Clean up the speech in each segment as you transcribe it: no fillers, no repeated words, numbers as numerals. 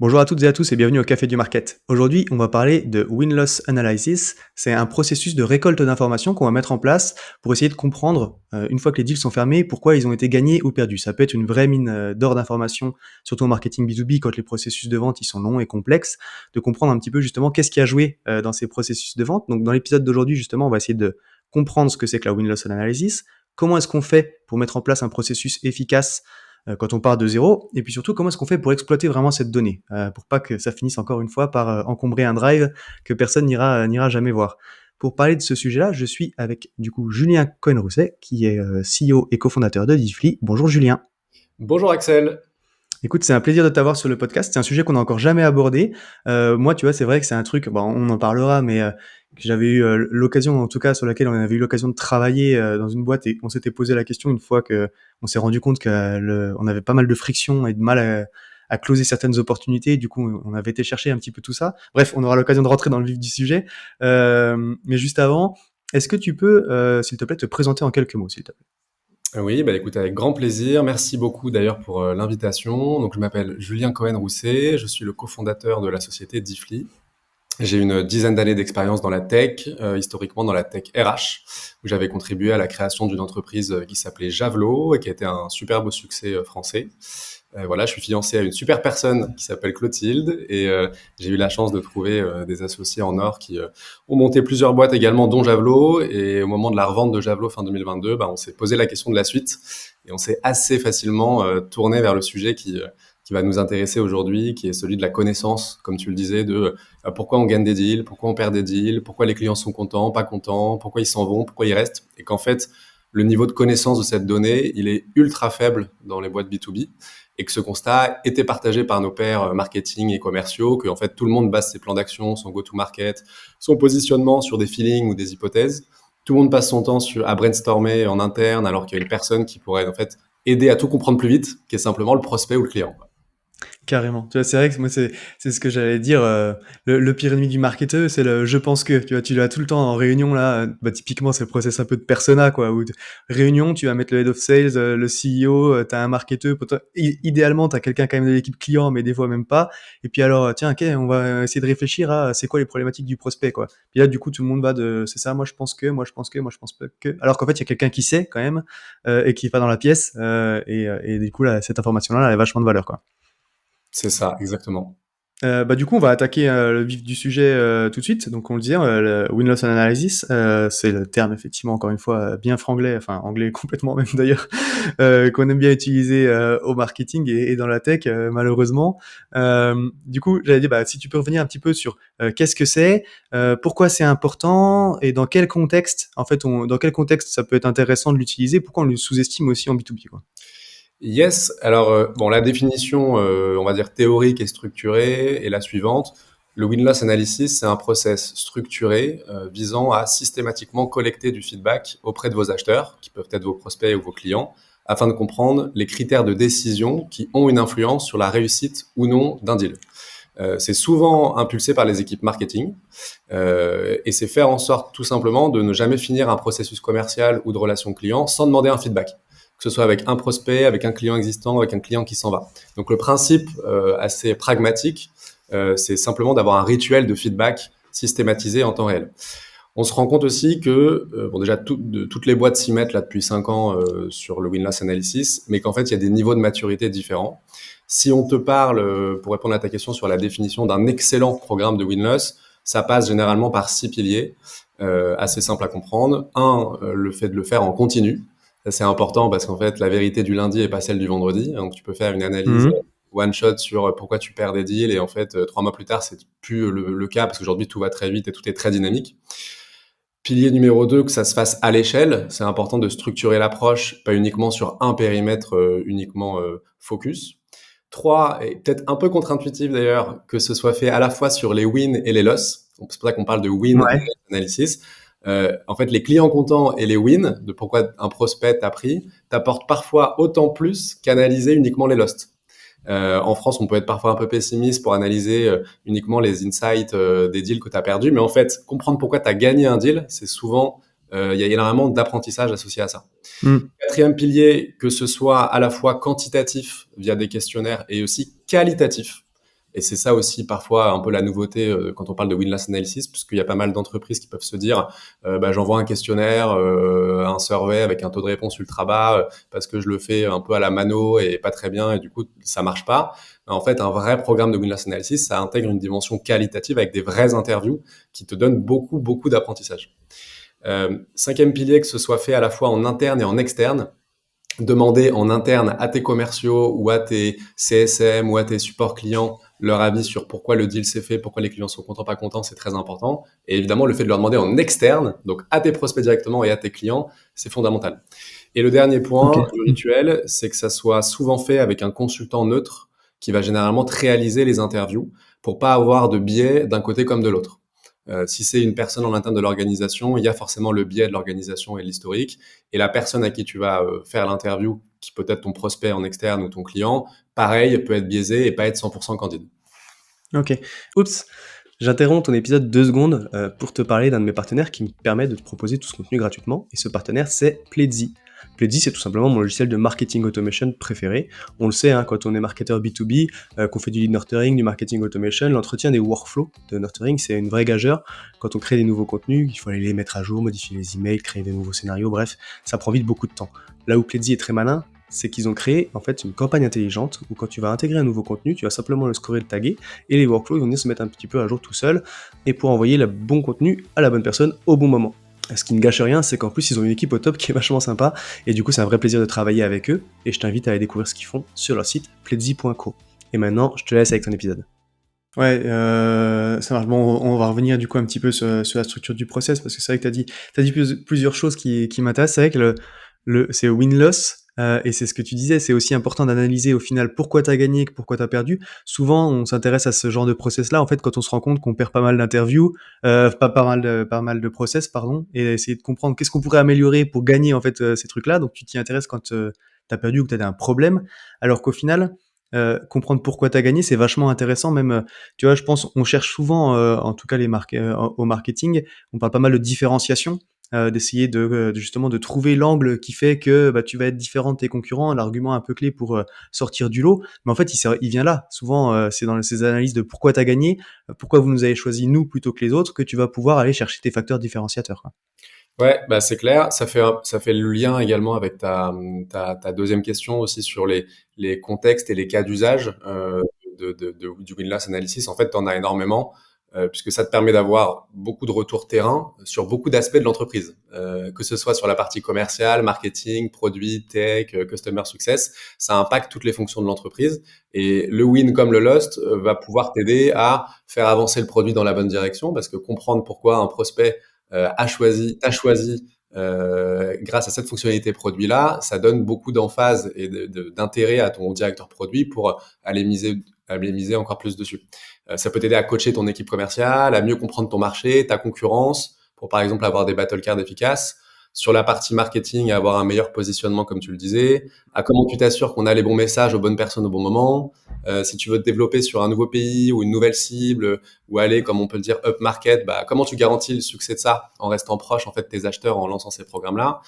Bonjour à toutes et à tous et bienvenue au Café du Market. Aujourd'hui, on va parler de Win-Loss Analysis. C'est un processus de récolte d'informations qu'on va mettre en place pour essayer de comprendre, une fois que les deals sont fermés, pourquoi ils ont été gagnés ou perdus. Ça peut être une vraie mine d'or d'informations, surtout en marketing B2B, quand les processus de vente ils sont longs et complexes, de comprendre un petit peu justement qu'est-ce qui a joué dans ces processus de vente. Donc dans l'épisode d'aujourd'hui, justement, on va essayer de comprendre ce que c'est que la Win-Loss Analysis, comment est-ce qu'on fait pour mettre en place un processus efficace quand on part de zéro, et puis surtout comment est-ce qu'on fait pour exploiter vraiment cette donnée, pour pas que ça finisse encore une fois par encombrer un drive que personne n'ira jamais voir. Pour parler de ce sujet-là, je suis avec du coup Julien Cohen-Rousset, qui est CEO et cofondateur de Diffly. Bonjour Julien. Bonjour Axel. Écoute, c'est un plaisir de t'avoir sur le podcast. C'est un sujet qu'on n'a encore jamais abordé. Moi, tu vois, c'est vrai que c'est un truc, bon, on en parlera, mais que j'avais eu l'occasion, en tout cas, sur laquelle on avait eu l'occasion de travailler dans une boîte et on s'était posé la question une fois que on s'est rendu compte qu'on avait pas mal de friction et de mal à closer certaines opportunités. Du coup, on avait été chercher un petit peu tout ça. Bref, on aura l'occasion de rentrer dans le vif du sujet. Mais juste avant, est-ce que tu peux, s'il te plaît, te présenter en quelques mots, s'il te plaît? Oui, bah écoute, avec grand plaisir. Merci beaucoup d'ailleurs pour l'invitation. Donc, je m'appelle Julien Cohen-Rousset, je suis le cofondateur de la société Diffly. J'ai une dizaine d'années d'expérience dans la tech, historiquement dans la tech RH, où j'avais contribué à la création d'une entreprise qui s'appelait Javelot et qui a été un superbe succès français. Voilà, je suis fiancé à une super personne qui s'appelle Clotilde et j'ai eu la chance de trouver des associés en or qui ont monté plusieurs boîtes également, dont Javelot. Et au moment de la revente de Javelot fin 2022, bah, on s'est posé la question de la suite et on s'est assez facilement tourné vers le sujet qui va nous intéresser aujourd'hui, qui est celui de la connaissance, comme tu le disais, de pourquoi on gagne des deals, pourquoi on perd des deals, pourquoi les clients sont contents, pas contents, pourquoi ils s'en vont, pourquoi ils restent, et qu'en fait, le niveau de connaissance de cette donnée, il est ultra faible dans les boîtes B2B, et que ce constat était partagé par nos pairs marketing et commerciaux, que en fait tout le monde base ses plans d'action, son go-to-market, son positionnement sur des feelings ou des hypothèses. Tout le monde passe son temps à brainstormer en interne, alors qu'il y a une personne qui pourrait en fait aider à tout comprendre plus vite, qui est simplement le prospect ou le client. Carrément. Tu vois, c'est vrai que moi, c'est ce que j'allais dire. Le pire ennemi du marketeur, c'est le je pense que. Tu vois, tu l'as tout le temps en réunion, là. Bah, typiquement, c'est le process un peu de persona, quoi. Réunion, tu vas mettre le head of sales, le CEO, t'as un marketeur. Idéalement, t'as quelqu'un quand même de l'équipe client, mais des fois même pas. Et puis alors, tiens, ok, on va essayer de réfléchir à c'est quoi les problématiques du prospect, quoi. Puis là, du coup, tout le monde va de c'est ça, moi je pense que, moi je pense que, moi je pense pas que. Alors qu'en fait, il y a quelqu'un qui sait quand même et qui est pas dans la pièce. Et du coup, là, cette information-là, elle a vachement de valeur, quoi. C'est ça, exactement. Bah, du coup, on va attaquer le vif du sujet tout de suite. Donc, on le disait, le Win-Loss Analysis, c'est le terme, effectivement, encore une fois, bien franglais, enfin, anglais complètement même d'ailleurs, qu'on aime bien utiliser au marketing et dans la tech, malheureusement. Du coup, j'allais dire, bah, si tu peux revenir un petit peu sur qu'est-ce que c'est, pourquoi c'est important et dans quel contexte, en fait, dans quel contexte ça peut être intéressant de l'utiliser, pourquoi on le sous-estime aussi en B2B, quoi. Yes, alors bon, la définition, on va dire théorique et structurée est la suivante. Le win-loss analysis, c'est un process structuré visant à systématiquement collecter du feedback auprès de vos acheteurs, qui peuvent être vos prospects ou vos clients, afin de comprendre les critères de décision qui ont une influence sur la réussite ou non d'un deal. C'est souvent impulsé par les équipes marketing et c'est faire en sorte tout simplement de ne jamais finir un processus commercial ou de relation client sans demander un feedback, que ce soit avec un prospect, avec un client existant, avec un client qui s'en va. Donc le principe assez pragmatique, c'est simplement d'avoir un rituel de feedback systématisé en temps réel. On se rend compte aussi que, bon déjà, toutes les boîtes s'y mettent là depuis 5 ans sur le win-loss analysis, mais qu'en fait, il y a des niveaux de maturité différents. Si on te parle, pour répondre à ta question sur la définition d'un excellent programme de win-loss, ça passe généralement par 6 piliers, assez simples à comprendre. Un, le fait de le faire en continu. Ça, c'est important parce qu'en fait, la vérité du lundi est pas celle du vendredi. Donc, tu peux faire une analyse Mhm. one shot sur pourquoi tu perds des deals et en fait, 3 mois plus tard, c'est plus le cas parce qu'aujourd'hui, tout va très vite et tout est très dynamique. Pilier numéro 2, que ça se fasse à l'échelle. C'est important de structurer l'approche, pas uniquement sur un périmètre uniquement focus. 3, et peut-être un peu contre-intuitif d'ailleurs, que ce soit fait à la fois sur les wins et les loss. Donc, c'est pour ça qu'on parle de win Ouais. analysis. En fait, les clients contents et les wins, de pourquoi un prospect t'a pris, t'apportent parfois autant plus qu'analyser uniquement les lost. En France, on peut être parfois un peu pessimiste pour analyser uniquement les insights des deals que tu as perdus, mais en fait, comprendre pourquoi tu as gagné un deal, c'est souvent, il y a énormément d'apprentissage associé à ça. Mhm. Quatrième pilier, que ce soit à la fois quantitatif via des questionnaires et aussi qualitatif. Et c'est ça aussi parfois un peu la nouveauté quand on parle de win-loss analysis, puisqu'il y a pas mal d'entreprises qui peuvent se dire bah, j'envoie un questionnaire, un survey avec un taux de réponse ultra bas parce que je le fais un peu à la mano et pas très bien et du coup ça marche pas. En fait, un vrai programme de win-loss analysis, ça intègre une dimension qualitative avec des vraies interviews qui te donnent beaucoup d'apprentissage. Cinquième pilier, que ce soit fait à la fois en interne et en externe, demander en interne à tes commerciaux ou à tes CSM ou à tes supports clients leur avis sur pourquoi le deal s'est fait, pourquoi les clients sont contents, pas contents, c'est très important. Et évidemment, le fait de leur demander en externe, donc à tes prospects directement et à tes clients, c'est fondamental. Et le dernier Ok. point du rituel, c'est que ça soit souvent fait avec un consultant neutre qui va généralement te réaliser les interviews pour pas avoir de biais d'un côté comme de l'autre. Si c'est une personne en interne de l'organisation, il y a forcément le biais de l'organisation et de l'historique. Et la personne à qui tu vas faire l'interview, qui peut être ton prospect en externe ou ton client, pareil, peut être biaisé et pas être 100% candide. Ok. Oups, j'interromps ton épisode 2 secondes pour te parler d'un de mes partenaires qui me permet de te proposer tout ce contenu gratuitement. Et ce partenaire, c'est Pledzi. Pledzi, c'est tout simplement mon logiciel de marketing automation préféré. On le sait, hein, quand on est marketeur B2B, qu'on fait du lead nurturing, du marketing automation, l'entretien des workflows de nurturing, c'est une vraie gageure. Quand on crée des nouveaux contenus, il faut aller les mettre à jour, modifier les emails, créer des nouveaux scénarios, bref, ça prend vite beaucoup de temps. Là où Pledzi est très malin, c'est qu'ils ont créé en fait une campagne intelligente où quand tu vas intégrer un nouveau contenu, tu vas simplement le scorer, le taguer, et les workflows vont venir se mettre un petit peu à jour tout seul et pour envoyer le bon contenu à la bonne personne au bon moment. Ce qui ne gâche rien, c'est qu'en plus ils ont une équipe au top qui est vachement sympa et du coup c'est un vrai plaisir de travailler avec eux et je t'invite à aller découvrir ce qu'ils font sur leur site pledzi.co. Et maintenant, je te laisse avec ton épisode. Ouais, ça marche. Bon, on va revenir du coup un petit peu sur la structure du process parce que c'est vrai que t'as dit plusieurs choses qui m'intéressent. C'est vrai que c'est win-loss et c'est ce que tu disais. C'est aussi important d'analyser au final pourquoi t'as gagné, pourquoi t'as perdu. Souvent, on s'intéresse à ce genre de process-là en fait quand on se rend compte qu'on perd pas mal d'interviews, pas mal de process, pardon, et essayer de comprendre qu'est-ce qu'on pourrait améliorer pour gagner en fait ces trucs-là. Donc tu t'y intéresses quand t'as perdu ou que t'as un problème, alors qu'au final comprendre pourquoi tu as gagné, c'est vachement intéressant. Même, tu vois, je pense, on cherche souvent, en tout cas au marketing, on parle pas mal de différenciation, d'essayer justement de trouver l'angle qui fait que bah, tu vas être différent de tes concurrents, l'argument un peu clé pour sortir du lot. Mais en fait, il vient là. Souvent, c'est dans ces analyses de pourquoi tu as gagné, pourquoi vous nous avez choisi nous plutôt que les autres, que tu vas pouvoir aller chercher tes facteurs différenciateurs, quoi. Ouais, bah c'est clair. Ça fait le lien également avec ta deuxième question aussi sur les contextes et les cas d'usage du win-loss analysis. En fait, tu en as énormément puisque ça te permet d'avoir beaucoup de retours terrain sur beaucoup d'aspects de l'entreprise, que ce soit sur la partie commerciale, marketing, produit, tech, customer success. Ça impacte toutes les fonctions de l'entreprise. Et le win comme le lost va pouvoir t'aider à faire avancer le produit dans la bonne direction parce que comprendre pourquoi un prospect t'a choisi grâce à cette fonctionnalité produit-là, ça donne beaucoup d'emphase et d'intérêt à ton directeur produit pour aller miser encore plus dessus. Ça peut t'aider à coacher ton équipe commerciale, à mieux comprendre ton marché, ta concurrence, pour par exemple avoir des battle cards efficaces. Sur la partie marketing, à avoir un meilleur positionnement, comme tu le disais, à comment tu t'assures qu'on a les bons messages aux bonnes personnes au bon moment. Si tu veux te développer sur un nouveau pays ou une nouvelle cible, ou aller, comme on peut le dire, up market, bah, comment tu garantis le succès de ça en restant proche en fait de tes acheteurs en lançant ces programmes-là,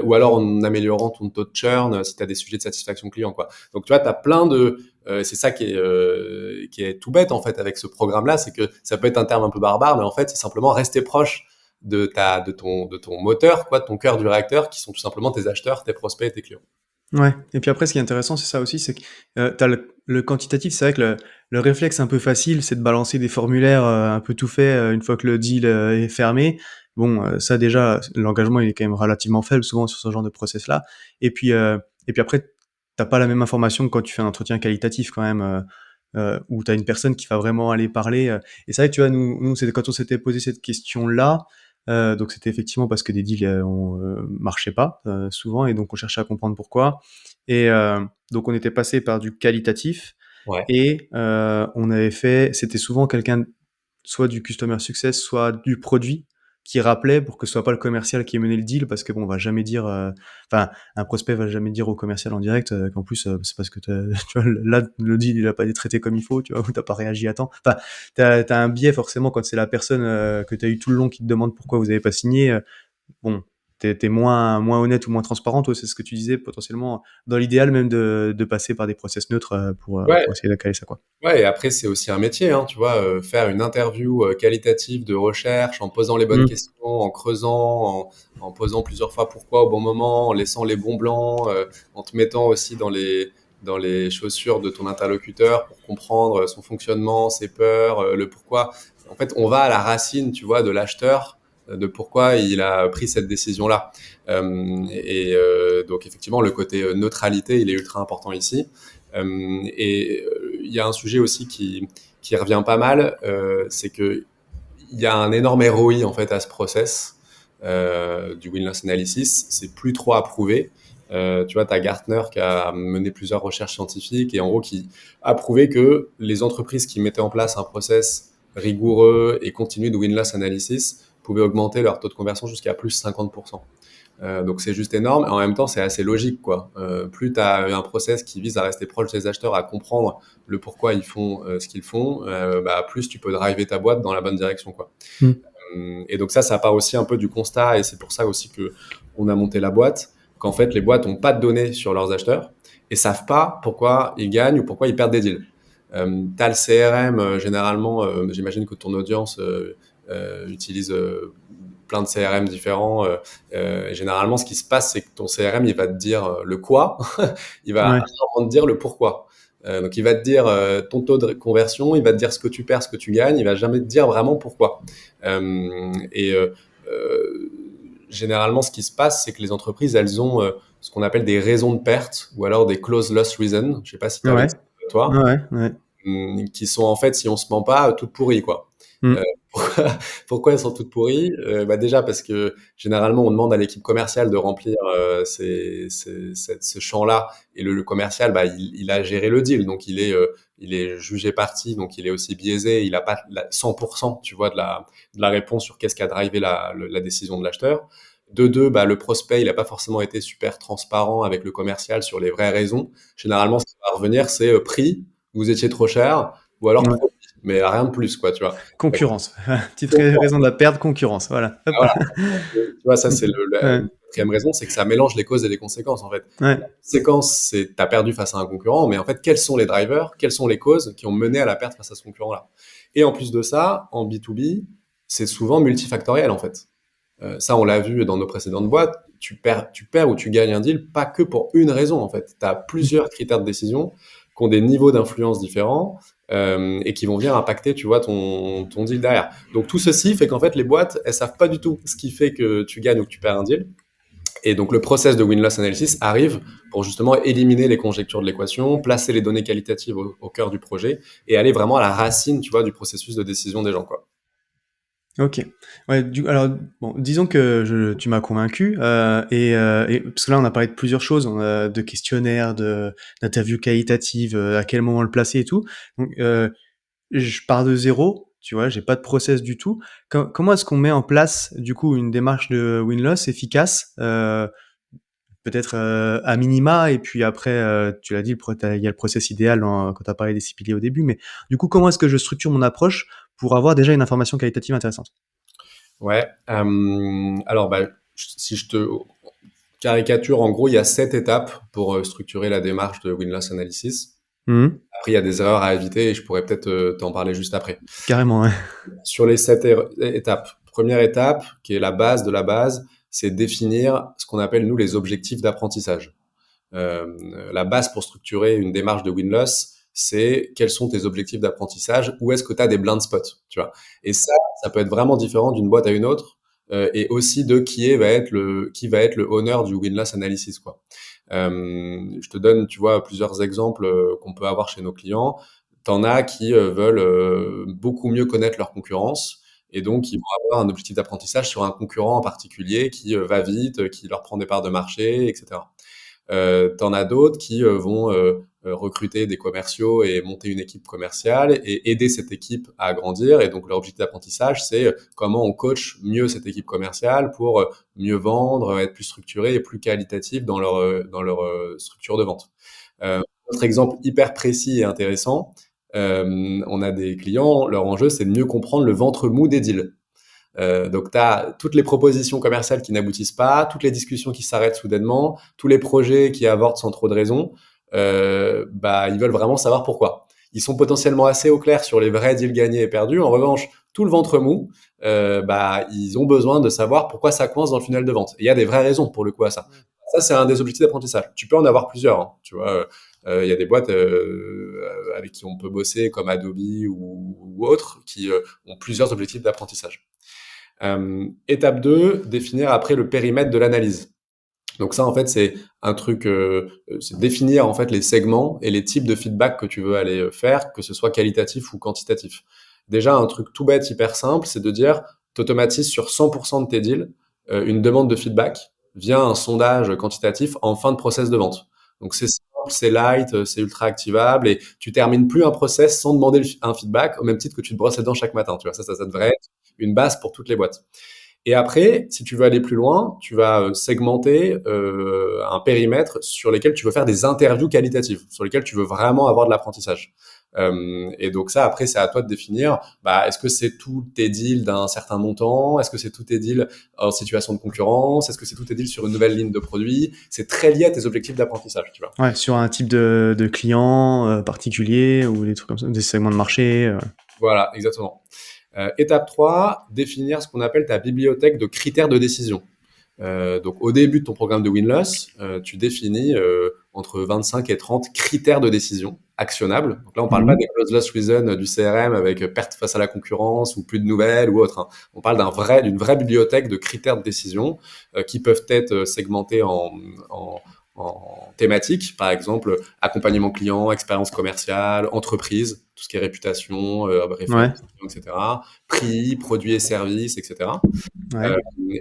ou alors en améliorant ton taux de churn si tu as des sujets de satisfaction client, quoi. Donc tu vois, tu as plein de c'est ça qui est tout bête en fait avec ce programme-là, c'est que ça peut être un terme un peu barbare, mais en fait c'est simplement rester proche de ton moteur, quoi, de ton cœur du réacteur, qui sont tout simplement tes acheteurs, tes prospects et tes clients. Ouais, et puis après, ce qui est intéressant, c'est ça aussi, c'est que tu as le quantitatif, c'est vrai que le réflexe un peu facile, c'est de balancer des formulaires un peu tout faits une fois que le deal est fermé. Bon, ça déjà, l'engagement, il est quand même relativement faible souvent sur ce genre de process-là. Et puis après, t'as pas la même information que quand tu fais un entretien qualitatif quand même, où tu as une personne qui va vraiment aller parler. Et c'est vrai que tu vois, nous c'est quand on s'était posé cette question-là, donc c'était effectivement parce que des deals marchaient pas souvent et donc on cherchait à comprendre pourquoi. Et donc on était passé par du qualitatif Ouais. et on avait fait, c'était souvent quelqu'un soit du customer success, soit du produit qui rappelait pour que ce soit pas le commercial qui ait mené le deal parce que bon, on va jamais dire, enfin, un prospect va jamais dire au commercial en direct qu'en plus c'est parce que tu vois, là le deal il a pas été traité comme il faut, tu vois, ou t'as pas réagi à temps. Enfin, t'as un biais forcément quand c'est la personne que t'as eu tout le long qui te demande pourquoi vous avez pas signé. Bon, t'es moins honnête ou moins transparent, toi, c'est ce que tu disais, potentiellement, dans l'idéal même de passer par des process neutres Ouais, pour essayer de caler ça, quoi. ouais, et après, c'est aussi un métier, hein, tu vois, faire une interview qualitative de recherche en posant les bonnes Mm. questions, en creusant, en posant plusieurs fois pourquoi au bon moment, en laissant les bons blancs, en te mettant aussi dans les chaussures de ton interlocuteur pour comprendre son fonctionnement, ses peurs, le pourquoi. En fait, on va à la racine, tu vois, de l'acheteur, de pourquoi il a pris cette décision-là. Donc, effectivement, le côté neutralité, il est ultra important ici. Il y a un sujet aussi qui revient pas mal, c'est que il y a un énorme ROI en fait à ce process du win-loss analysis. C'est plus trop approuvé. Tu vois, tu as Gartner qui a mené plusieurs recherches scientifiques et en gros qui a prouvé que les entreprises qui mettaient en place un process rigoureux et continu de win-loss analysis pouvaient augmenter leur taux de conversion jusqu'à plus 50%. Donc c'est juste énorme. En même temps, c'est assez logique, quoi. Plus tu as un process qui vise à rester proche des acheteurs, à comprendre le pourquoi ils font ce qu'ils font, bah, plus tu peux driver ta boîte dans la bonne direction, quoi. Mm. Et donc ça part aussi un peu du constat, et c'est pour ça aussi que on a monté la boîte, qu'en fait les boîtes n'ont pas de données sur leurs acheteurs et savent pas pourquoi ils gagnent ou pourquoi ils perdent des deals. Tu as le CRM, généralement, j'imagine que ton audience utilise plein de CRM différents. Et généralement, ce qui se passe, c'est que ton CRM, il va te dire le quoi, il va Ouais. rarement te dire le pourquoi. Donc, il va te dire ton taux de conversion, il va te dire ce que tu perds, ce que tu gagnes, il va jamais te dire vraiment pourquoi. Euh, et euh, Généralement, ce qui se passe, c'est que les entreprises, elles ont ce qu'on appelle des raisons de perte ou alors des close loss reasons. Je sais pas si tu avais Ouais. ça, toi, Ouais. Ouais. qui sont en fait, si on se ment pas, toutes pourries, quoi. Euh, Mm. pourquoi, pourquoi elles sont toutes pourries? Bah déjà parce que généralement on demande à l'équipe commerciale de remplir ce champ-là et le commercial, bah, il a géré le deal, donc il est jugé parti, donc il est aussi biaisé, il a pas 100%, tu vois, de la réponse sur qu'est-ce qui a drivé la décision de l'acheteur. De deux, bah, le prospect, il n'a pas forcément été super transparent avec le commercial sur les vraies raisons. Généralement, ce qui va revenir, c'est prix, vous étiez trop cher, ou alors Ouais. produit, mais rien de plus, quoi, tu vois. Concurrence. Petite Donc, raison de la perte, concurrence. Voilà. Hop. voilà, tu vois, ça, c'est Ouais. la quatrième raison, c'est que ça mélange les causes et les conséquences, en fait. Ouais. La conséquence, c'est t'as perdu face à un concurrent, mais en fait, quels sont les drivers, quelles sont les causes qui ont mené à la perte face à ce concurrent-là? Et en plus de ça, en B2B, c'est souvent multifactoriel, en fait. Ça, on l'a vu dans nos précédentes boîtes. Tu perds ou tu gagnes un deal, pas que pour une raison, en fait. Tu as plusieurs critères de décision qui ont des niveaux d'influence différents et qui vont venir impacter, tu vois, ton deal derrière. Donc, tout ceci fait qu'en fait, les boîtes, elles savent pas du tout ce qui fait que tu gagnes ou que tu perds un deal. Et donc, le process de win-loss analysis arrive pour justement éliminer les conjectures de l'équation, placer les données qualitatives au cœur du projet et aller vraiment à la racine, tu vois, du processus de décision des gens, quoi. Ok. Ouais, alors, bon, disons que tu m'as convaincu, et parce que là, on a parlé de plusieurs choses, de questionnaires, d'interviews qualitatives, à quel moment le placer et tout. Donc, je pars de zéro, tu vois, j'ai pas de process du tout. Comment est-ce qu'on met en place, du coup, une démarche de win-loss efficace, peut-être à minima, et puis après, tu l'as dit, il y a le process idéal quand tu as parlé des 6 piliers au début, mais du coup, comment est-ce que je structure mon approche pour avoir déjà une information qualitative intéressante? Ouais. Alors, bah, si je te caricature, en gros, il y a 7 étapes pour structurer la démarche de win-loss analysis. Mhm. Après, il y a des erreurs à éviter et je pourrais peut-être t'en parler juste après. Carrément, ouais. Sur les étapes, première étape, qui est la base de la base, c'est définir ce qu'on appelle, nous, les objectifs d'apprentissage. La base pour structurer une démarche de win-loss, c'est quels sont tes objectifs d'apprentissage, où est-ce que tu as des blind spots, tu vois. Et ça peut être vraiment différent d'une boîte à une autre, et aussi de qui va être le owner du win-loss analysis, quoi. Je te donne, tu vois, plusieurs exemples qu'on peut avoir chez nos clients. T'en as qui veulent beaucoup mieux connaître leur concurrence. Et donc, ils vont avoir un objectif d'apprentissage sur un concurrent en particulier qui va vite, qui leur prend des parts de marché, etc. T'en as d'autres qui vont recruter des commerciaux et monter une équipe commerciale et aider cette équipe à grandir. Et donc, leur objectif d'apprentissage, c'est comment on coach mieux cette équipe commerciale pour mieux vendre, être plus structuré et plus qualitatif dans leur structure de vente. Autre exemple hyper précis et intéressant, on a des clients, leur enjeu, c'est de mieux comprendre le ventre mou des deals. Donc, tu as toutes les propositions commerciales qui n'aboutissent pas, toutes les discussions qui s'arrêtent soudainement, tous les projets qui avortent sans trop de raison. Bah, ils veulent vraiment savoir pourquoi. Ils sont potentiellement assez au clair sur les vrais deals gagnés et perdus. En revanche, tout le ventre mou, bah, ils ont besoin de savoir pourquoi ça coince dans le funnel de vente. Et il y a des vraies raisons pour le coup à ça. Ça, c'est un des objectifs d'apprentissage. Tu peux en avoir plusieurs, hein, tu vois. Il y a des boîtes avec qui on peut bosser, comme Adobe ou autres, qui ont plusieurs objectifs d'apprentissage. Étape 2, définir après le périmètre de l'analyse. Donc ça, en fait, c'est un truc, c'est définir en fait les segments et les types de feedback que tu veux aller faire, que ce soit qualitatif ou quantitatif. Déjà, un truc tout bête, hyper simple, c'est de dire, t'automatises sur 100% de tes deals une demande de feedback via un sondage quantitatif en fin de process de vente. Donc c'est simple, c'est light, c'est ultra activable et tu termines plus un process sans demander un feedback au même titre que tu te brosses les dents chaque matin. Tu vois, ça devrait être une base pour toutes les boîtes. Et après, si tu veux aller plus loin, tu vas segmenter un périmètre sur lequel tu veux faire des interviews qualitatives, sur lesquelles tu veux vraiment avoir de l'apprentissage. Et donc ça, après, c'est à toi de définir, bah, est-ce que c'est tous tes deals d'un certain montant? Est-ce que c'est tous tes deals en situation de concurrence? Est-ce que c'est tous tes deals sur une nouvelle ligne de produit? C'est très lié à tes objectifs d'apprentissage, tu vois. Ouais, sur un type de client particulier ou des trucs comme ça, des segments de marché. Voilà, exactement. Étape 3, définir ce qu'on appelle ta bibliothèque de critères de décision. Donc, au début de ton programme de win-loss, tu définis entre 25 et 30 critères de décision actionnables. Donc là, on parle pas des close loss reason du CRM avec perte face à la concurrence ou plus de nouvelles ou autre, hein. On parle d'une vraie bibliothèque de critères de décision qui peuvent être segmentés en thématiques, par exemple accompagnement client, expérience commerciale, entreprise, tout ce qui est réputation, Ouais, référence, etc., prix, produits et services, etc. ouais. Euh,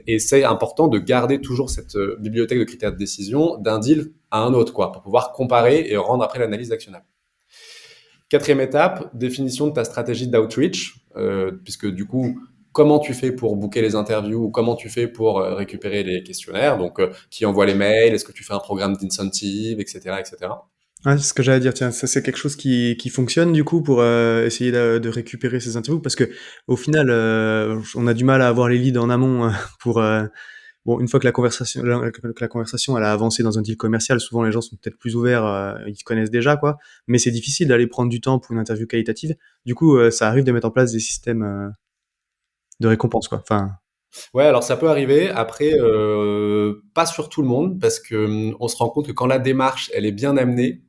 et c'est important de garder toujours cette bibliothèque de critères de décision d'un deal à un autre, quoi, pour pouvoir comparer et rendre après l'analyse actionnable. Quatrième étape, définition de ta stratégie d'outreach, puisque du coup, comment tu fais pour booker les interviews ou comment tu fais pour récupérer les questionnaires, donc qui envoie les mails, est-ce que tu fais un programme d'incentive, etc., etc. Ouais, c'est ce que j'allais dire. Tiens, ça c'est quelque chose qui fonctionne du coup pour essayer de récupérer ces interviews parce que au final, on a du mal à avoir les leads en amont pour bon, une fois que la conversation elle a avancé dans un deal commercial, souvent les gens sont peut-être plus ouverts, ils se connaissent déjà quoi. Mais c'est difficile d'aller prendre du temps pour une interview qualitative. Du coup, ça arrive de mettre en place des systèmes de récompense quoi. Enfin, Ouais, alors ça peut arriver. Après, pas sur tout le monde, parce que on se rend compte que quand la démarche elle est bien amenée,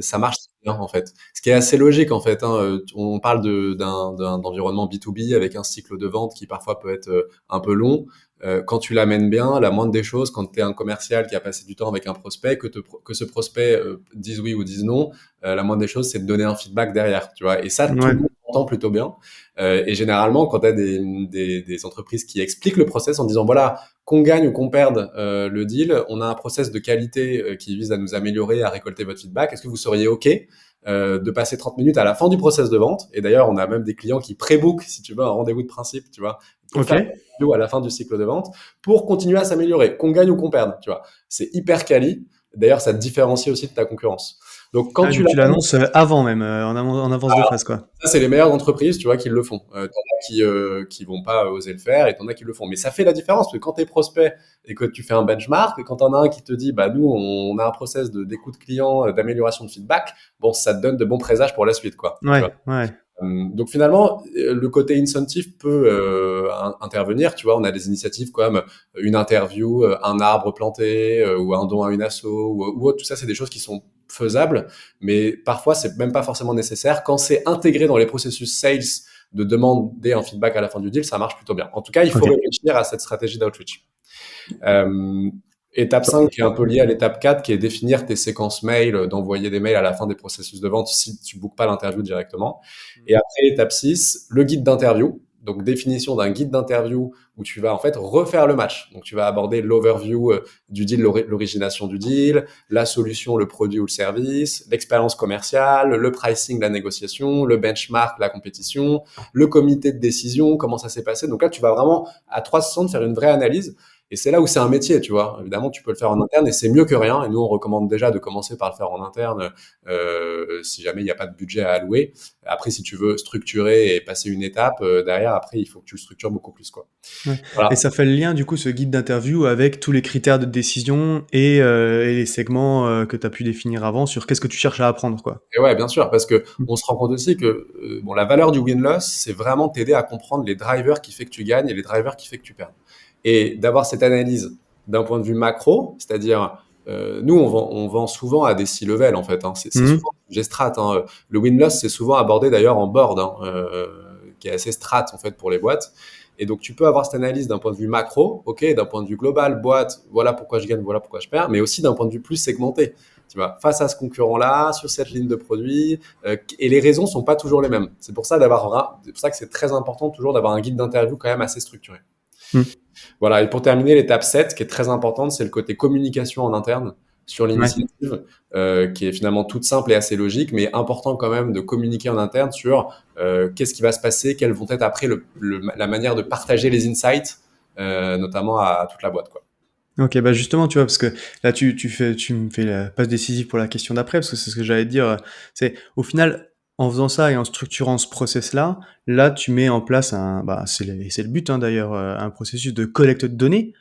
ça marche bien en fait. Ce qui est assez logique en fait, hein. On parle d'environnement B2B avec un cycle de vente qui parfois peut être un peu long. Quand tu l'amènes bien, la moindre des choses, quand tu es un commercial qui a passé du temps avec un prospect, que ce prospect dise oui ou dise non, la moindre des choses, c'est de donner un feedback derrière, tu vois. Et ça, tout ouais, le monde entend plutôt bien. Et généralement, quand tu as des entreprises qui expliquent le process en disant, voilà, qu'on gagne ou qu'on perde le deal, on a un process de qualité qui vise à nous améliorer, à récolter votre feedback. Est-ce que vous seriez OK de passer 30 minutes à la fin du process de vente? Et d'ailleurs, on a même des clients qui pré-bookent, si tu veux, un rendez-vous de principe, tu vois, pour ok. faire une vidéo à la fin du cycle de vente, pour continuer à s'améliorer, qu'on gagne ou qu'on perde, tu vois. C'est hyper quali. D'ailleurs, ça te différencie aussi de ta concurrence. Donc, quand Ah, tu donc tu l'as. l'annonces avant même, en avance de phase quoi. Ça, c'est les meilleures entreprises, tu vois, qui le font. T'en as qui vont pas oser le faire et t'en as qui le font. Mais ça fait la différence, parce que quand t'es prospect et que tu fais un benchmark, et quand t'en as un qui te dit, bah, nous, on a un process d'écoute client, d'amélioration de feedback, bon, ça te donne de bons présages pour la suite, quoi. Tu vois. Ouais, ouais. Donc finalement, le côté incentive peut intervenir. Tu vois, on a des initiatives comme une interview, un arbre planté, ou un don à une asso, ou autre. Tout ça, c'est des choses qui sont faisables, mais parfois, c'est même pas forcément nécessaire. Quand c'est intégré dans les processus sales de demander un feedback à la fin du deal, ça marche plutôt bien. En tout cas, il faut Ok. réfléchir à cette stratégie d'outreach. Euh, Étape 5 qui est un peu liée à l'étape 4, qui est définir tes séquences mail, d'envoyer des mails à la fin des processus de vente si tu bookes pas l'interview directement. Et après, étape 6, le guide d'interview. Donc, définition d'un guide d'interview où tu vas en fait refaire le match. Donc, tu vas aborder l'overview du deal, l'origination du deal, la solution, le produit ou le service, l'expérience commerciale, le pricing, la négociation, le benchmark, la compétition, le comité de décision, comment ça s'est passé. Donc là, tu vas vraiment à 360 faire une vraie analyse. Et c'est là où c'est un métier, tu vois. Évidemment, tu peux le faire en interne et c'est mieux que rien. Et nous, on recommande déjà de commencer par le faire en interne si jamais il n'y a pas de budget à allouer. Après, si tu veux structurer et passer une étape, derrière, après, il faut que tu le structures beaucoup plus, quoi. Ouais. Et Voilà. ça fait le lien, du coup, ce guide d'interview avec tous les critères de décision et les segments que tu as pu définir avant sur qu'est-ce que tu cherches à apprendre, quoi. Et ouais, bien sûr, parce que Mm. on se rend compte aussi que bon, la valeur du win-loss, c'est vraiment t'aider à comprendre les drivers qui fait que tu gagnes et les drivers qui fait que tu perds. Et d'avoir cette analyse d'un point de vue macro, c'est-à-dire nous, on vend souvent à des C-level, en fait. Hein. C'est Mhm. souvent sujet strat. Hein. Le win-loss, c'est souvent abordé d'ailleurs en board, hein, qui est assez strat, en fait, pour les boîtes. Et donc, tu peux avoir cette analyse d'un point de vue macro, ok, d'un point de vue global, boîte, voilà pourquoi je gagne, voilà pourquoi je perds, mais aussi d'un point de vue plus segmenté. Tu vois, face à ce concurrent-là, sur cette ligne de produit, et les raisons sont pas toujours les mêmes. C'est pour ça que c'est très important toujours d'avoir un guide d'interview quand même assez structuré. Mm. Voilà, et pour terminer, l'étape 7, qui est très importante, c'est le côté communication en interne sur Ouais. l'initiative, qui est finalement toute simple et assez logique, mais important quand même de communiquer en interne sur qu'est-ce qui va se passer, quelles vont être après la manière de partager les insights, notamment à toute la boîte, quoi. Ok, bah justement, tu vois, parce que là, tu me fais la passe décisive pour la question d'après, parce que c'est ce que j'allais te dire. C'est au final, en faisant ça et en structurant ce process-là, là, tu mets en place bah, c'est le but hein, d'ailleurs, un processus de collecte de données.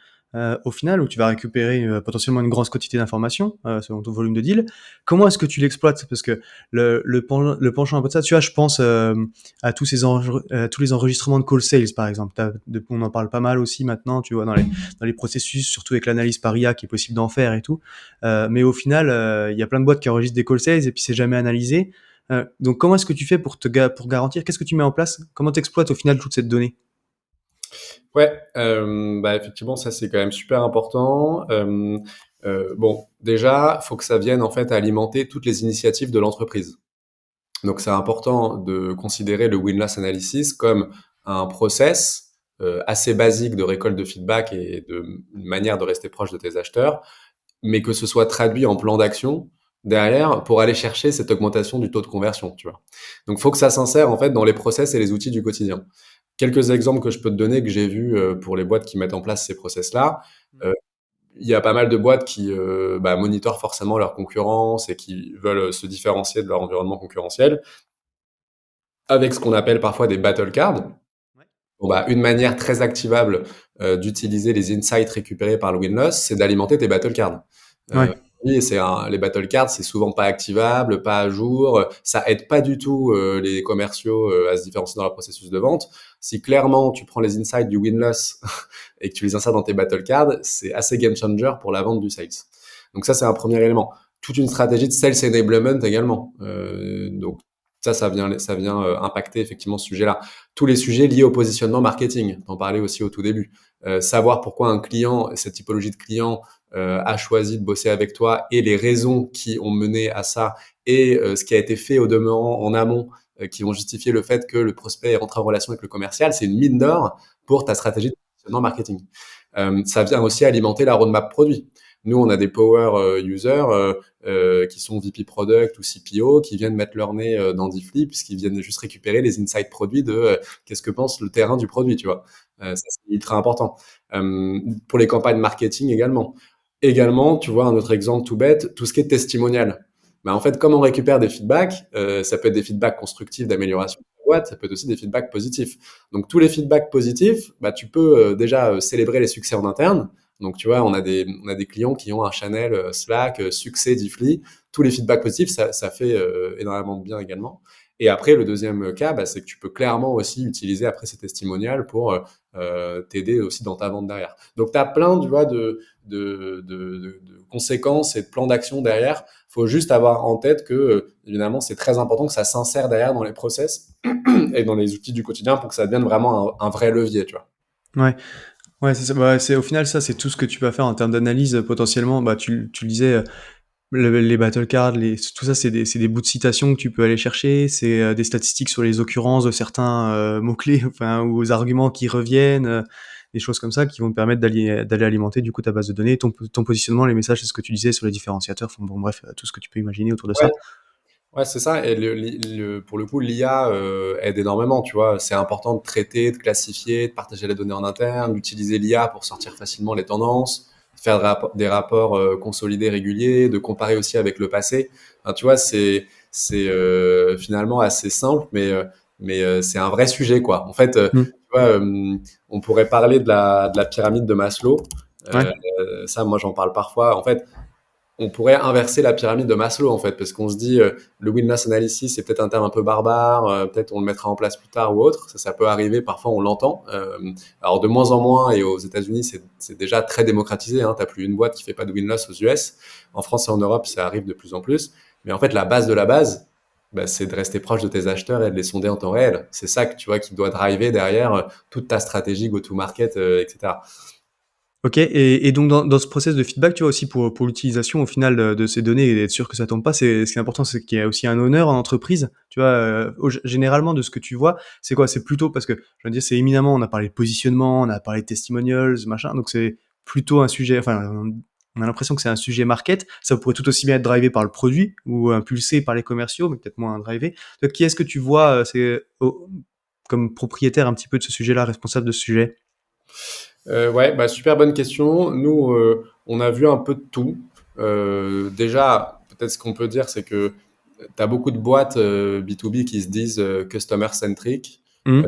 Au final, où tu vas récupérer potentiellement une grosse quantité d'informations selon ton volume de deal. Comment est-ce que tu l'exploites? Parce que le penchant un peu de ça, tu vois, je pense à tous les enregistrements de call sales, par exemple. On en parle pas mal aussi maintenant, tu vois, dans les processus, surtout avec l'analyse par IA qui est possible d'en faire et tout. Mais au final, il y a plein de boîtes qui enregistrent des call sales et puis c'est jamais analysé. Donc comment est-ce que tu fais pour garantir? Qu'est-ce que tu mets en place? Comment tu exploites au final toute cette donnée? Ouais, bah, effectivement, ça c'est quand même super important. Bon, déjà, faut que ça vienne en fait alimenter toutes les initiatives de l'entreprise. Donc, c'est important de considérer le win-loss analysis comme un process assez basique de récolte de feedback et de une manière de rester proche de tes acheteurs, mais que ce soit traduit en plan d'action derrière pour aller chercher cette augmentation du taux de conversion, tu vois. Donc, faut que ça s'insère en fait dans les process et les outils du quotidien. Quelques exemples que je peux te donner que j'ai vus pour les boîtes qui mettent en place ces process-là. Euh, il y a pas mal de boîtes qui bah, monitorent forcément leur concurrence et qui veulent se différencier de leur environnement concurrentiel avec ce qu'on appelle parfois des battle cards. Ouais. Bon, bah, une manière très activable d'utiliser les insights récupérés par le win-loss, c'est d'alimenter tes battle cards. Euh, Ouais. oui, les battle cards, c'est souvent pas activable, pas à jour. Ça aide pas du tout les commerciaux à se différencier dans leur processus de vente. Si clairement tu prends les insights du win-loss et que tu les insères dans tes battle cards, c'est assez game changer pour la vente du sales. Donc ça, c'est un premier élément. Toute une stratégie de sales enablement également. Donc ça vient impacter effectivement ce sujet-là. Tous les sujets liés au positionnement marketing, t'en parlais aussi au tout début. Savoir pourquoi un client, cette typologie de client, a choisi de bosser avec toi et les raisons qui ont mené à ça et ce qui a été fait au demeurant en amont qui vont justifier le fait que le prospect est rentré en relation avec le commercial, c'est une mine d'or pour ta stratégie de positionnement marketing. Ça vient aussi alimenter la roadmap produit. Nous, on a des power users qui sont VP Product ou CPO qui viennent mettre leur nez dans Diffly puisqu'ils viennent juste récupérer les insights produits de qu'est-ce que pense le terrain du produit, tu vois. Ça, c'est ultra important. Pour les campagnes marketing également. Également, tu vois, un autre exemple tout bête, tout ce qui est testimonial. Bah, en fait, comme on récupère des feedbacks, ça peut être des feedbacks constructifs d'amélioration de la boîte, ça peut être aussi des feedbacks positifs. Donc, tous les feedbacks positifs, bah, tu peux déjà célébrer les succès en interne. Donc, tu vois, on a des clients qui ont un channel Slack, succès Diffly. Tous les feedbacks positifs, ça fait énormément de bien également. Et après, le deuxième cas, bah, c'est que tu peux clairement aussi utiliser après ces testimonials pour t'aider aussi dans ta vente derrière. Donc, tu as plein, tu vois, de conséquences et de plans d'action derrière. Il faut juste avoir en tête que, évidemment, c'est très important que ça s'insère derrière dans les process et dans les outils du quotidien pour que ça devienne vraiment un vrai levier, tu vois. Ouais. Ouais, c'est ça. Bah, c'est au final ça, c'est tout ce que tu vas faire en termes d'analyse potentiellement. Bah, tu le disais, les battle cards, tout ça, c'est des bouts de citation que tu peux aller chercher. C'est des statistiques sur les occurrences de certains mots clés, enfin, ou aux arguments qui reviennent, des choses comme ça qui vont te permettre d'aller alimenter du coup ta base de données, ton positionnement, les messages, c'est ce que tu disais sur les différenciateurs. Enfin, bon, bref, tout ce que tu peux imaginer autour de Ouais, ça. Ouais, c'est ça. Et pour le coup, l'IA aide énormément, tu vois. C'est important de traiter, de classifier, de partager les données en interne, d'utiliser l'IA pour sortir facilement les tendances, de faire des rapports consolidés réguliers, de comparer aussi avec le passé. Enfin, tu vois, c'est finalement assez simple, mais c'est un vrai sujet, quoi. En fait, Mmh. tu vois, on pourrait parler de la pyramide de Maslow. Ouais. Euh, Ça, moi, j'en parle parfois. En fait, on pourrait inverser la pyramide de Maslow en fait, parce qu'on se dit le win-loss analysis c'est peut-être un terme un peu barbare, peut-être on le mettra en place plus tard ou autre. Ça peut arriver, parfois on l'entend. Alors de moins en moins, et aux États-Unis c'est déjà très démocratisé. Hein, t'as plus une boîte qui fait pas de win-loss aux US. En France et en Europe, ça arrive de plus en plus. Mais en fait, la base de la base, bah, c'est de rester proche de tes acheteurs et de les sonder en temps réel. C'est ça que tu vois qui doit driver derrière toute ta stratégie go-to-market, etc. OK, et donc dans ce process de feedback, tu vois, aussi pour l'utilisation au final, de ces données et être sûr que ça tombe pas, c'est ce qui est important, c'est qu'il y a aussi un honneur en entreprise, tu vois? Au généralement de ce que tu vois, c'est quoi? C'est plutôt parce que je veux dire, c'est éminemment on a parlé de positionnement, on a parlé de testimonials, machin, donc c'est plutôt un sujet enfin, on a l'impression que c'est un sujet market. Ça pourrait tout aussi bien être drivé par le produit ou impulsé par les commerciaux, mais peut-être moins drivé. Toi, qui est-ce que tu vois, c'est au comme propriétaire un petit peu de ce sujet-là, responsable de ce sujet? Ouais, bah, super bonne question. Nous, on a vu un peu de tout. Déjà, peut-être ce qu'on peut dire, c'est que tu as beaucoup de boîtes B2B qui se disent customer centric Mmh.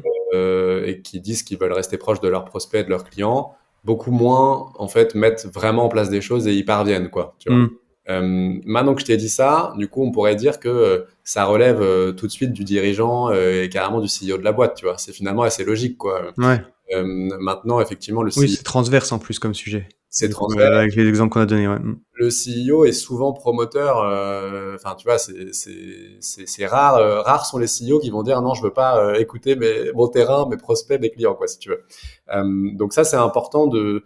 et qui disent qu'ils veulent rester proches de leurs prospects, et de leurs clients. Beaucoup moins, en fait, mettent vraiment en place des choses et y parviennent, quoi. Tu vois. Mmh. Maintenant que je t'ai dit ça, du coup, on pourrait dire que ça relève tout de suite du dirigeant et carrément du CEO de la boîte, tu vois. C'est finalement assez logique, quoi. Ouais. Maintenant, effectivement, Oui, c'est transverse en plus comme sujet. c'est Du coup, transverse. avec les exemples qu'on a donnés, ouais. Mmh. Le CEO est souvent promoteur. Enfin, tu vois, c'est rare. Rares sont les CEO qui vont dire non, je veux pas écouter mon terrain, mes prospects, mes clients, quoi, si tu veux. Donc ça, c'est important de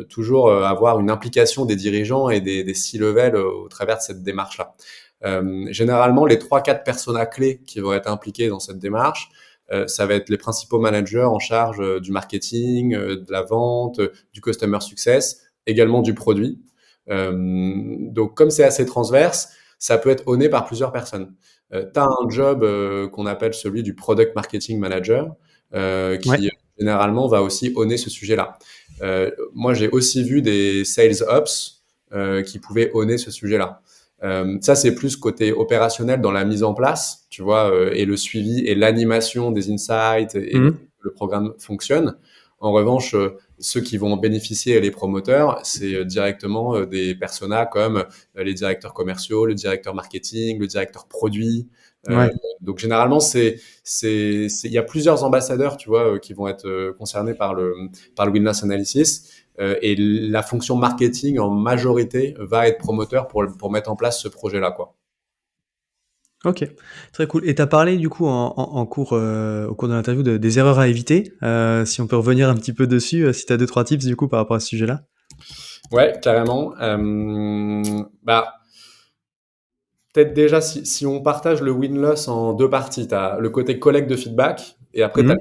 toujours avoir une implication des dirigeants et des C-level au travers de cette démarche-là. Généralement, les trois, quatre personas clés qui vont être impliqués dans cette démarche, ça va être les principaux managers en charge du marketing, de la vente, du customer success, également du produit. Donc, comme c'est assez transverse, ça peut être owné par plusieurs personnes. Tu as un job qu'on appelle celui du Product Marketing Manager, Ouais. qui généralement va aussi owner ce sujet-là. Moi, j'ai aussi vu des Sales Ops qui pouvaient owner ce sujet-là. Ça, c'est plus côté opérationnel dans la mise en place, tu vois, et le suivi et l'animation des insights et Mmh. le programme fonctionne. En revanche, ceux qui vont en bénéficier, les promoteurs, c'est directement des personas comme les directeurs commerciaux, le directeur marketing, le directeur produit. Euh, Ouais. donc généralement, il y a plusieurs ambassadeurs, tu vois, qui vont être concernés par le Win-Loss Analysis. Et la fonction marketing en majorité va être promoteur pour mettre en place ce projet-là, quoi. OK. Très cool et tu as parlé du coup en cours, au cours de l'interview des erreurs à éviter. Si on peut revenir un petit peu dessus, si tu as 2-3 tips du coup par rapport à ce sujet-là? Ouais, carrément. Bah, peut-être déjà, si on partage le win-loss en deux parties, tu as le côté collecte de feedback et après, tu Mmh.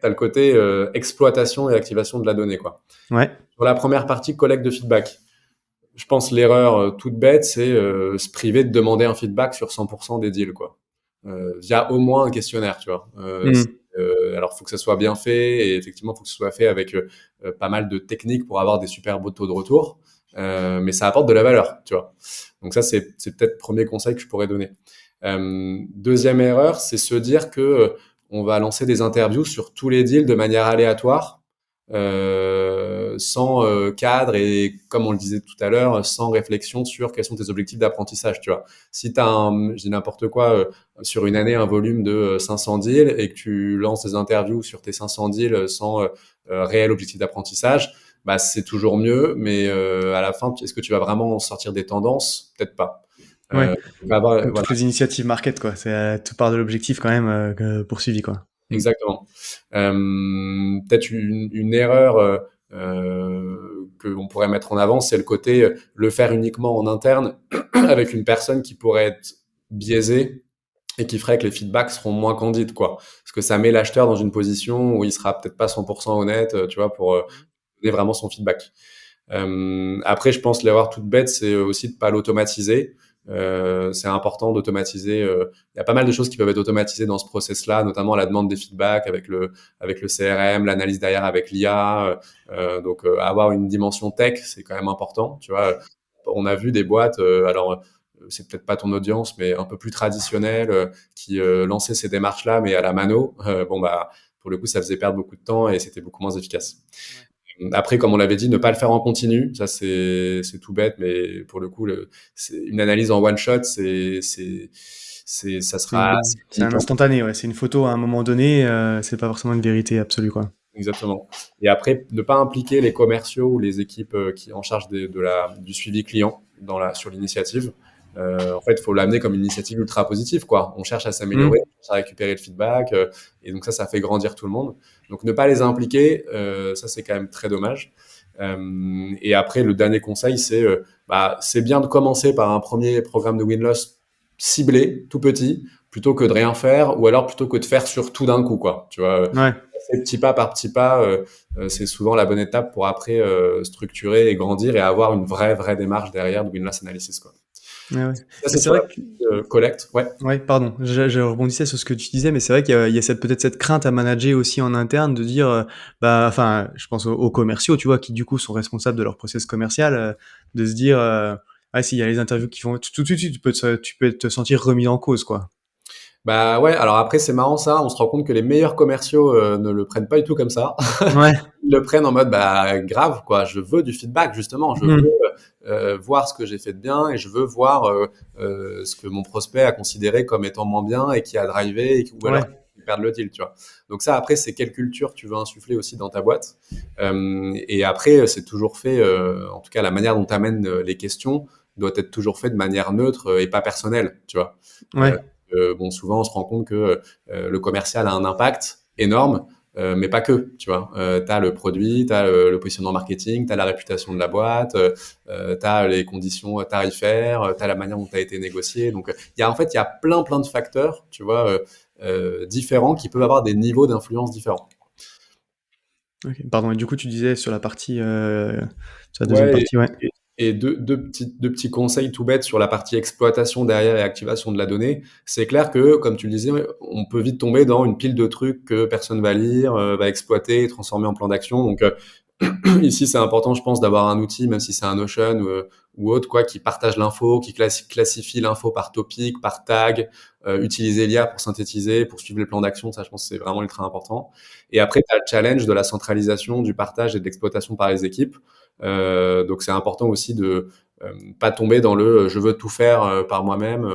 as le côté exploitation et activation de la donnée, quoi. Ouais. Sur la première partie, collecte de feedback, je pense l'erreur toute bête, c'est se priver de demander un feedback sur 100% des deals, quoi. Via au moins un questionnaire, tu vois. Mmh. Alors, faut que ça soit bien fait et effectivement, faut que ce soit fait avec pas mal de techniques pour avoir des super beaux taux de retour. Mais ça apporte de la valeur, tu vois. Donc ça, c'est peut-être le premier conseil que je pourrais donner. Deuxième erreur, c'est se dire que on va lancer des interviews sur tous les deals de manière aléatoire, sans cadre et, comme on le disait tout à l'heure, sans réflexion sur quels sont tes objectifs d'apprentissage, tu vois. Si tu as je dis n'importe quoi, sur une année, un volume de 500 deals et que tu lances des interviews sur tes 500 deals sans réel objectif d'apprentissage, bah, c'est toujours mieux, mais à la fin, est-ce que tu vas vraiment sortir des tendances? Peut-être pas. Ouais. Comme Voilà, toutes les initiatives market quoi, c'est, tout part de l'objectif quand même, que poursuivi quoi. Mmh. exactement. Peut-être une erreur qu'on pourrait mettre en avant, c'est le côté le faire uniquement en interne avec une personne qui pourrait être biaisée et qui ferait que les feedbacks seront moins candides, quoi. Parce que ça met l'acheteur dans une position où il sera peut-être pas 100% honnête, tu vois, pour donner vraiment son feedback. Après, je pense l'erreur toute bête, c'est aussi de pas l'automatiser. c'est important d'automatiser. Il y a pas mal de choses qui peuvent être automatisées dans ce process-là, notamment la demande des feedbacks avec le CRM, l'analyse derrière avec l'IA. Donc, avoir une dimension tech, c'est quand même important. Tu vois, on a vu des boîtes, alors c'est peut-être pas ton audience, mais un peu plus traditionnelles, qui lançaient ces démarches-là, mais à la mano. Bon bah, pour le coup, ça faisait perdre beaucoup de temps et c'était beaucoup moins efficace. Ouais. Après, comme on l'avait dit, ne pas le faire en continu, ça c'est tout bête, mais pour le coup, c'est une analyse en one shot, ça sera assez C'est un limité. instantané, ouais. C'est une photo à un moment donné, c'est pas forcément une vérité absolue, quoi. Exactement. Et après, ne pas impliquer les commerciaux ou les équipes qui en charge du suivi client sur l'initiative. En fait, il faut l'amener comme une initiative ultra positive, quoi. On cherche à s'améliorer, Mmh. on cherche à récupérer le feedback, et donc ça fait grandir tout le monde. Donc ne pas les impliquer, ça c'est quand même très dommage. Et après, le dernier conseil, c'est bien de commencer par un premier programme de win-loss ciblé, tout petit, plutôt que de rien faire, ou alors plutôt que de faire sur tout d'un coup, quoi. Tu vois, Ouais. c'est petit pas par petit pas, c'est souvent la bonne étape pour après structurer et grandir et avoir une vraie démarche derrière de win-loss analysis, quoi. Ouais, ouais. Ça, Mais c'est c'est sur la vrai que partie collecte. Ouais. ouais, pardon, je rebondissais sur ce que tu disais, mais c'est vrai qu'il y a peut-être cette crainte à manager aussi en interne de dire, bah, enfin, je pense aux commerciaux, tu vois, qui du coup sont responsables de leur process commercial, de se dire, «Ah, s'il y a les interviews qui vont tout de suite, tu peux te sentir remis en cause, quoi». Bah ouais, alors après, c'est marrant ça, on se rend compte que les meilleurs commerciaux ne le prennent pas du tout comme ça. Ouais. Ils le prennent en mode bah grave quoi, je veux du feedback justement, je veux Mmh. voir ce que j'ai fait de bien et je veux voir ce que mon prospect a considéré comme étant moins bien et qui a drivé ou alors Ouais. qui perd le deal, tu vois. Donc ça après c'est quelle culture tu veux insuffler aussi dans ta boîte. Et après c'est toujours fait, en tout cas la manière dont tu amènes les questions doit être toujours fait de manière neutre et pas personnelle, tu vois. Euh, Ouais. bon souvent on se rend compte que le commercial a un impact énorme mais pas que, tu vois. Tu as le produit, tu as le positionnement marketing, tu as la réputation de la boîte, tu as les conditions tarifaires, tu as la manière dont tu as été négocié. Donc, en fait, il y a plein de facteurs, tu vois, différents qui peuvent avoir des niveaux d'influence différents. OK. Pardon et du coup, tu disais sur la deuxième Ouais, partie, ouais. et deux petits conseils tout bêtes sur la partie exploitation derrière et activation de la donnée. C'est clair que, comme tu le disais, on peut vite tomber dans une pile de trucs que personne va lire, va exploiter, transformer en plan d'action. Donc, ici, c'est important, je pense, d'avoir un outil, même si c'est un Notion ou autre, quoi, qui partage l'info, qui classifie l'info par topic, par tag, utiliser l'IA pour synthétiser, pour suivre les plans d'action. Ça, je pense que c'est vraiment ultra important. Et après, tu as le challenge de la centralisation, du partage et de l'exploitation par les équipes. Donc, c'est important aussi de pas tomber dans je veux tout faire par moi-même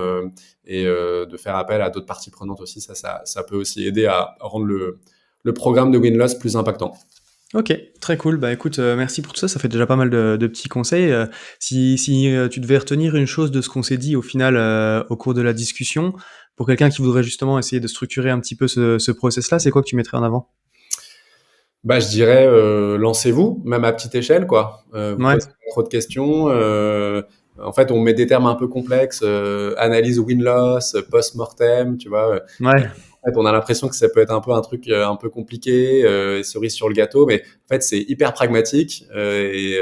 et de faire appel à d'autres parties prenantes aussi. Ça peut aussi aider à rendre le programme de win-loss plus impactant. OK, très cool. Bah, écoute, merci pour tout ça. Ça fait déjà pas mal de petits conseils, si tu devais retenir une chose de ce qu'on s'est dit au final, au cours de la discussion, pour quelqu'un qui voudrait justement essayer de structurer un petit peu ce process-là, c'est quoi que tu mettrais en avant? Bah, je dirais, lancez-vous, même à petite échelle, quoi. Vous Ouais, posez pas trop de questions. En fait, on met des termes un peu complexes, analyse win-loss, post-mortem, tu vois. ouais, En fait, on a l'impression que ça peut être un peu un truc un peu compliqué, cerise sur le gâteau, mais en fait, c'est hyper pragmatique et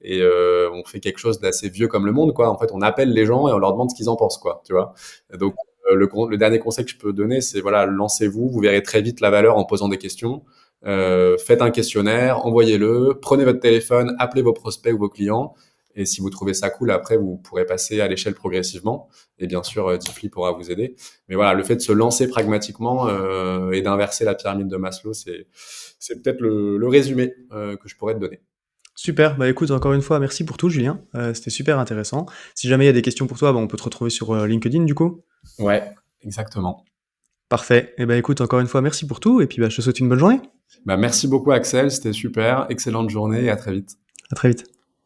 on fait quelque chose d'assez vieux comme le monde, quoi. En fait, on appelle les gens et on leur demande ce qu'ils en pensent, quoi, tu vois. Donc, le dernier conseil que je peux donner, c'est voilà, lancez-vous, vous verrez très vite la valeur en posant des questions. Faites un questionnaire, envoyez-le, prenez votre téléphone, appelez vos prospects ou vos clients. Et si vous trouvez ça cool, après, vous pourrez passer à l'échelle progressivement. Et bien sûr, Diffly pourra vous aider. Mais voilà, le fait de se lancer pragmatiquement et d'inverser la pyramide de Maslow, c'est peut-être le résumé que je pourrais te donner. super. Bah, écoute, encore une fois, merci pour tout, Julien. C'était super intéressant. Si jamais il y a des questions pour toi, bah, on peut te retrouver sur, LinkedIn, du coup? Ouais, exactement. Parfait. Et ben écoute, encore une fois, merci pour tout et puis, bah, je te souhaite une bonne journée. Bah, merci beaucoup, Axel. C'était super. Excellente journée et à très vite. À très vite.